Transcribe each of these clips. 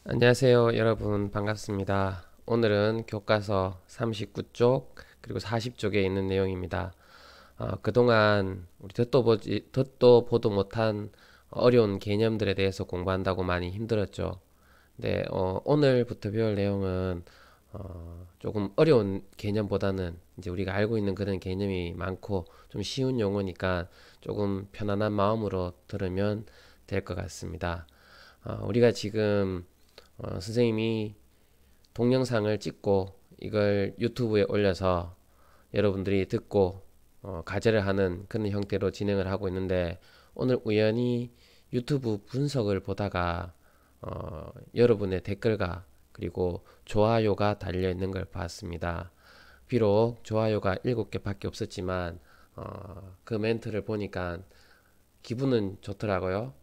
안녕하세요, 여러분. 반갑습니다. 오늘은 교과서 39쪽 그리고 40쪽에 있는 내용입니다. 그동안 우리 듣도 보도 못한 어려운 개념들에 대해서 공부한다고 많이 힘들었죠. 근데 오늘부터 배울 내용은 조금 어려운 개념보다는 이제 우리가 알고 있는 그런 개념이 많고 좀 쉬운 용어니까 조금 편안한 마음으로 들으면 될 것 같습니다. 우리가 지금 선생님이 동영상을 찍고 이걸 유튜브에 올려서 여러분들이 듣고 과제를 하는 그런 형태로 진행을 하고 있는데, 오늘 우연히 유튜브 분석을 보다가 여러분의 댓글과 그리고 좋아요가 달려 있는 걸 봤습니다. 비록 좋아요가 7개밖에 없었지만 그 멘트를 보니까 기분은 좋더라고요.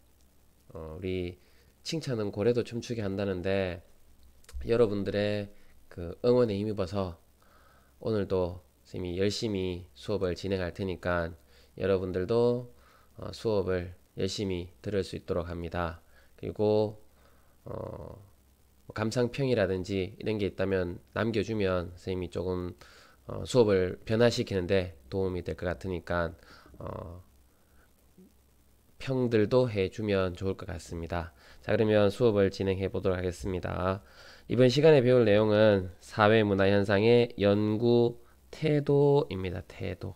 우리 칭찬은 고래도 춤추게 한다는데, 여러분들의 그 응원에 힘입어서 오늘도 선생님이 열심히 수업을 진행할 테니까 여러분들도 수업을 열심히 들을 수 있도록 합니다. 그리고 감상평이라든지 이런 게 있다면 남겨주면 선생님이 조금 수업을 변화시키는데 도움이 될 것 같으니까 평들도 해주면 좋을 것 같습니다. 자, 그러면 수업을 진행해 보도록 하겠습니다. 이번 시간에 배울 내용은 사회문화현상의 연구 태도입니다. 태도.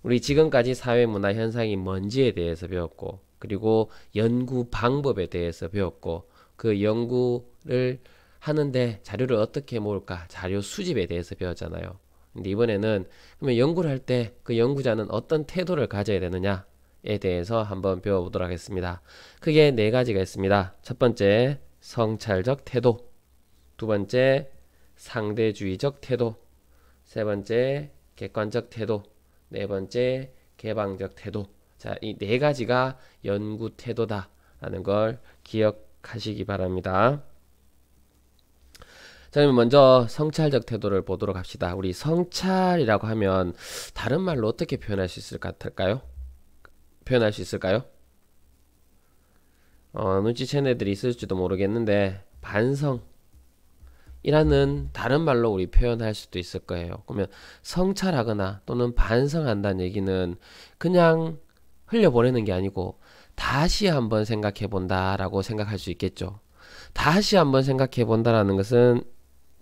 우리 지금까지 사회문화현상이 뭔지에 대해서 배웠고, 그리고 연구 방법에 대해서 배웠고, 그 연구를 하는데 자료를 어떻게 모을까, 자료 수집에 대해서 배웠잖아요. 근데 이번에는 그러면 연구를 할 때 그 연구자는 어떤 태도를 가져야 되느냐에 대해서 한번 배워보도록 하겠습니다. 크게 네 가지가 있습니다. 첫 번째, 성찰적 태도. 두 번째, 상대주의적 태도. 세 번째, 객관적 태도. 네 번째, 개방적 태도. 자, 이 네 가지가 연구 태도다라는 걸 기억하시기 바랍니다. 자, 그러면 먼저 성찰적 태도를 보도록 합시다. 우리 성찰이라고 하면 다른 말로 어떻게 표현할 수 있을 것 같을까요? 표현할 수 있을까요? 눈치챈 애들이 있을지도 모르겠는데, 반성이라는 다른 말로 우리 표현할 수도 있을 거예요. 그러면 성찰하거나 또는 반성한다는 얘기는 그냥 흘려보내는 게 아니고 다시 한번 생각해 본다라고 생각할 수 있겠죠. 다시 한번 생각해 본다라는 것은,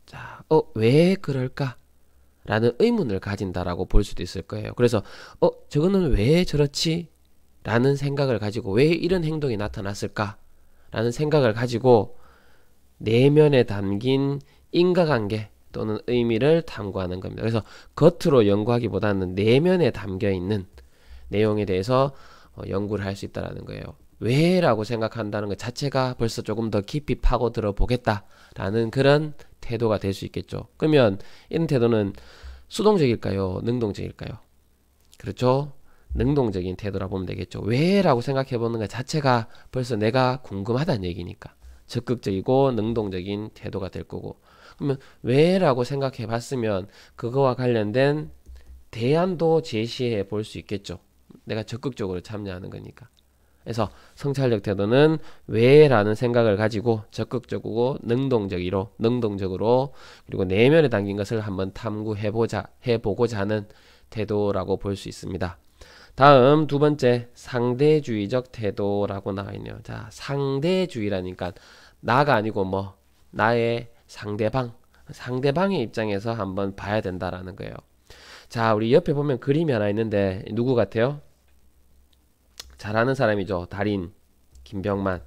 자, 왜 그럴까? 라는 의문을 가진다라고 볼 수도 있을 거예요. 그래서 저거는 왜 저렇지? 라는 생각을 가지고, 왜 이런 행동이 나타났을까? 라는 생각을 가지고 내면에 담긴 인과관계 또는 의미를 탐구하는 겁니다. 그래서 겉으로 연구하기보다는 내면에 담겨 있는 내용에 대해서 연구를 할 수 있다는 거예요. 왜? 라고 생각한다는 것 자체가 벌써 조금 더 깊이 파고들어 보겠다라는 그런 태도가 될 수 있겠죠. 그러면 이런 태도는 수동적일까요? 능동적일까요? 그렇죠? 능동적인 태도라 보면 되겠죠. 왜? 라고 생각해 보는 것 자체가 벌써 내가 궁금하다는 얘기니까 적극적이고 능동적인 태도가 될 거고, 그러면 왜? 라고 생각해 봤으면 그거와 관련된 대안도 제시해 볼 수 있겠죠. 내가 적극적으로 참여하는 거니까. 그래서 성찰적 태도는 왜? 라는 생각을 가지고 적극적이고 능동적으로 그리고 내면에 담긴 것을 한번 해보고자 하는 태도라고 볼 수 있습니다. 다음 두 번째, 상대주의적 태도라고 나와 있네요. 자, 상대주의라니까 나가 아니고 나의 상대방의 입장에서 한번 봐야 된다라는 거예요. 자, 우리 옆에 보면 그림이 하나 있는데 누구 같아요? 잘 아는 사람이죠. 달인 김병만.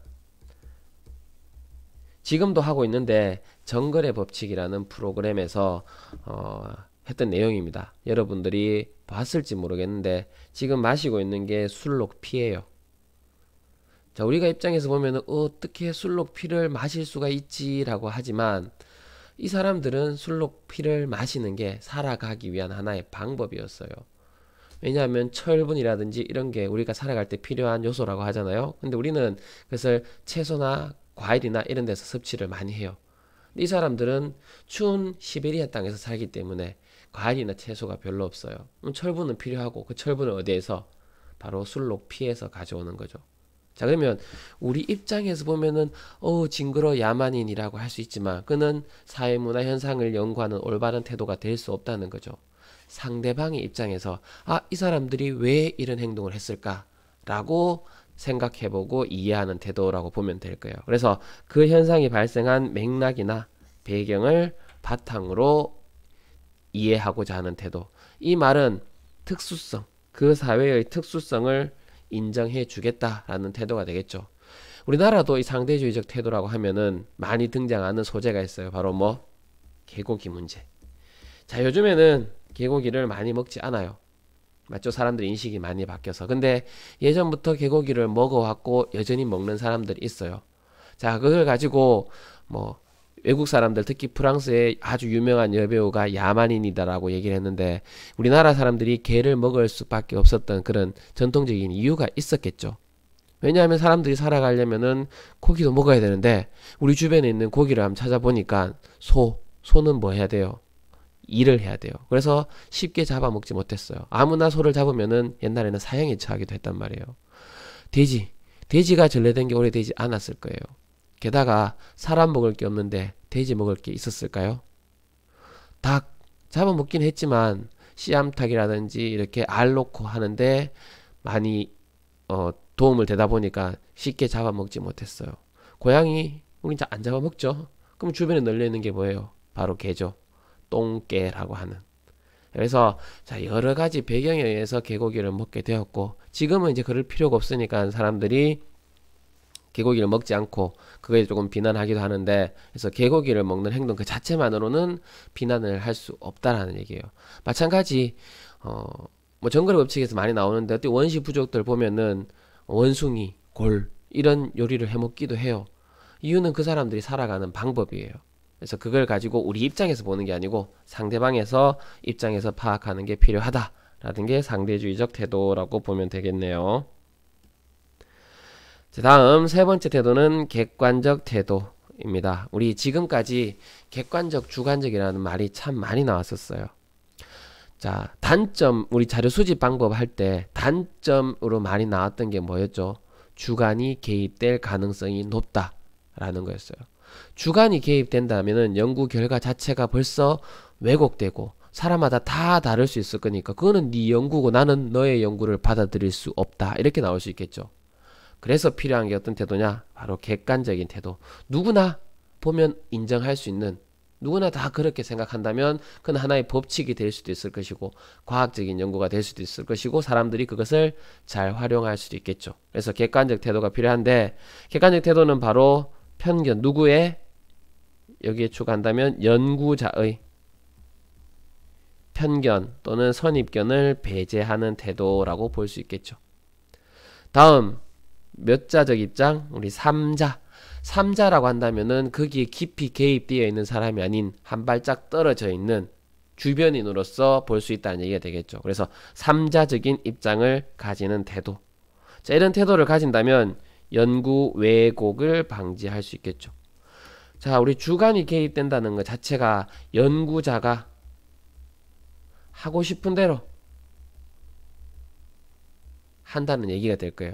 지금도 하고 있는데 정글의 법칙이라는 프로그램에서 했던 내용입니다. 여러분들이 봤을지 모르겠는데 지금 마시고 있는 게 술록피예요. 자, 우리가 입장에서 보면 어떻게 술록피를 마실 수가 있지라고 하지만, 이 사람들은 술록피를 마시는 게 살아가기 위한 하나의 방법이었어요. 왜냐하면 철분이라든지 이런 게 우리가 살아갈 때 필요한 요소라고 하잖아요. 근데 우리는 그것을 채소나 과일이나 이런 데서 섭취를 많이 해요. 이 사람들은 추운 시베리아 땅에서 살기 때문에 과일이나 채소가 별로 없어요. 철분은 필요하고 그 철분을 어디에서? 바로 술록 피에서 가져오는 거죠. 자, 그러면 우리 입장에서 보면은 징그러 야만인이라고 할 수 있지만 그는 사회문화 현상을 연구하는 올바른 태도가 될 수 없다는 거죠. 상대방의 입장에서 이 사람들이 왜 이런 행동을 했을까? 라고 생각해보고 이해하는 태도라고 보면 될 거예요. 그래서 그 현상이 발생한 맥락이나 배경을 바탕으로 이해하고자 하는 태도. 이 말은 특수성, 그 사회의 특수성을 인정해 주겠다라는 태도가 되겠죠. 우리나라도 이 상대주의적 태도라고 하면은 많이 등장하는 소재가 있어요. 바로 개고기 문제. 자, 요즘에는 개고기를 많이 먹지 않아요. 맞죠? 사람들 인식이 많이 바뀌어서. 근데 예전부터 개고기를 먹어왔고 여전히 먹는 사람들이 있어요. 자, 그걸 가지고 외국 사람들, 특히 프랑스의 아주 유명한 여배우가 야만인이다라고 얘기를 했는데 우리나라 사람들이 게를 먹을 수밖에 없었던 그런 전통적인 이유가 있었겠죠. 왜냐하면 사람들이 살아가려면은 고기도 먹어야 되는데 우리 주변에 있는 고기를 한번 찾아보니까 소는 뭐 해야 돼요? 일을 해야 돼요. 그래서 쉽게 잡아먹지 못했어요. 아무나 소를 잡으면은 옛날에는 사형에 처하기도 했단 말이에요. 돼지가 전래된 게 오래되지 않았을 거예요. 게다가 사람 먹을 게 없는데 돼지 먹을 게 있었을까요? 닭 잡아먹긴 했지만 씨암탉이라든지 이렇게 알 놓고 하는데 많이 도움을 되다 보니까 쉽게 잡아먹지 못했어요. 고양이 우린 안 잡아먹죠. 그럼 주변에 널려 있는 게 뭐예요? 바로 개죠. 똥개라고 하는. 그래서 여러 가지 배경에 의해서 개고기를 먹게 되었고 지금은 이제 그럴 필요가 없으니까 사람들이 개고기를 먹지 않고 그거에 조금 비난하기도 하는데 그래서 개고기를 먹는 행동 그 자체만으로는 비난을 할 수 없다라는 얘기예요. 마찬가지 정글의 법칙에서 많이 나오는데 어떤 원시 부족들 보면은 원숭이, 골 이런 요리를 해 먹기도 해요. 이유는 그 사람들이 살아가는 방법이에요. 그래서 그걸 가지고 우리 입장에서 보는 게 아니고 상대방에서 입장에서 파악하는 게 필요하다라는 게 상대주의적 태도라고 보면 되겠네요. 자, 다음 세 번째 태도는 객관적 태도입니다. 우리 지금까지 객관적, 주관적이라는 말이 참 많이 나왔었어요. 자, 단점, 우리 자료 수집 방법 할 때 단점으로 많이 나왔던 게 뭐였죠? 주관이 개입될 가능성이 높다라는 거였어요. 주관이 개입된다면은 연구 결과 자체가 벌써 왜곡되고 사람마다 다 다를 수 있을 거니까 그거는 네 연구고 나는 너의 연구를 받아들일 수 없다 이렇게 나올 수 있겠죠. 그래서 필요한 게 어떤 태도냐? 바로 객관적인 태도. 누구나 보면 인정할 수 있는, 누구나 다 그렇게 생각한다면 그건 하나의 법칙이 될 수도 있을 것이고 과학적인 연구가 될 수도 있을 것이고 사람들이 그것을 잘 활용할 수도 있겠죠. 그래서 객관적 태도가 필요한데 객관적 태도는 바로 편견, 누구의, 여기에 추가한다면 연구자의 편견 또는 선입견을 배제하는 태도라고 볼 수 있겠죠. 다음 몇 자적 입장? 우리 3자. 3자라고 한다면은 거기에 깊이 개입되어 있는 사람이 아닌 한 발짝 떨어져 있는 주변인으로서 볼 수 있다는 얘기가 되겠죠. 그래서 3자적인 입장을 가지는 태도. 자, 이런 태도를 가진다면 연구 왜곡을 방지할 수 있겠죠. 자, 우리 주관이 개입된다는 것 자체가 연구자가 하고 싶은 대로 한다는 얘기가 될 거예요.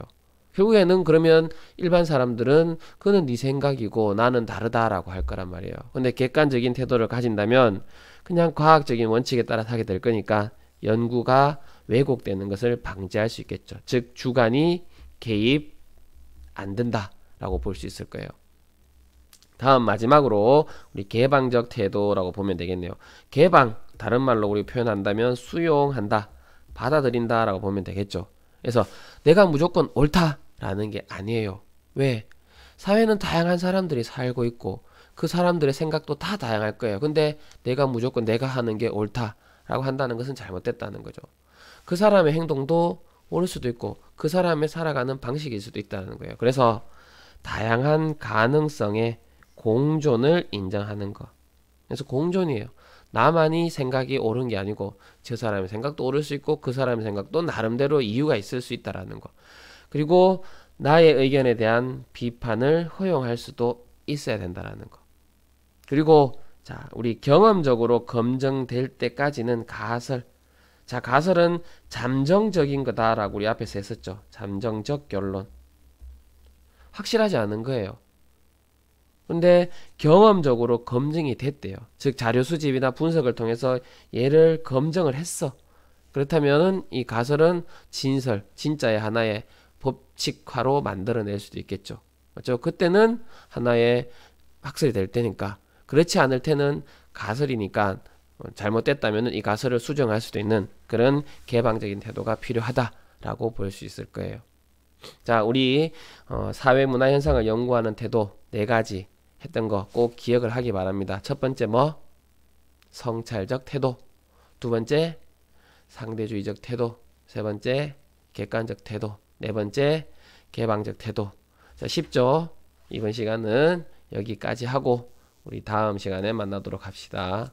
결국에는 그러면 일반 사람들은 그는 네 생각이고 나는 다르다라고 할 거란 말이에요. 근데 객관적인 태도를 가진다면 그냥 과학적인 원칙에 따라 하게 될 거니까 연구가 왜곡되는 것을 방지할 수 있겠죠. 즉 주관이 개입 안 된다라고 볼 수 있을 거예요. 다음 마지막으로 우리 개방적 태도라고 보면 되겠네요. 개방, 다른 말로 우리 표현한다면 수용한다, 받아들인다 라고 보면 되겠죠. 그래서 내가 무조건 옳다라는 게 아니에요. 왜? 사회는 다양한 사람들이 살고 있고 그 사람들의 생각도 다 다양할 거예요. 근데 내가 무조건 내가 하는 게 옳다라고 한다는 것은 잘못됐다는 거죠. 그 사람의 행동도 옳을 수도 있고 그 사람의 살아가는 방식일 수도 있다는 거예요. 그래서 다양한 가능성의 공존을 인정하는 것. 그래서 공존이에요. 나만이 생각이 옳은 게 아니고 저 사람의 생각도 옳을 수 있고 그 사람의 생각도 나름대로 이유가 있을 수 있다라는 거. 그리고 나의 의견에 대한 비판을 허용할 수도 있어야 된다라는 거. 그리고 자, 우리 경험적으로 검증될 때까지는 가설. 자, 가설은 잠정적인 거다라고 우리 앞에서 했었죠. 잠정적 결론. 확실하지 않은 거예요. 근데 경험적으로 검증이 됐대요. 즉 자료 수집이나 분석을 통해서 얘를 검증을 했어. 그렇다면 이 가설은 진설, 진짜의 하나의 법칙화로 만들어낼 수도 있겠죠. 맞죠? 그때는 하나의 학설이 될 테니까. 그렇지 않을 때는 가설이니까 잘못됐다면 이 가설을 수정할 수도 있는 그런 개방적인 태도가 필요하다라고 볼 수 있을 거예요. 자, 우리 사회 문화 현상을 연구하는 태도 4가지 했던 거 꼭 기억을 하기 바랍니다. 첫 번째 뭐? 성찰적 태도. 두 번째 상대주의적 태도. 세 번째 객관적 태도. 네 번째 개방적 태도. 자, 쉽죠? 이번 시간은 여기까지 하고 우리 다음 시간에 만나도록 합시다.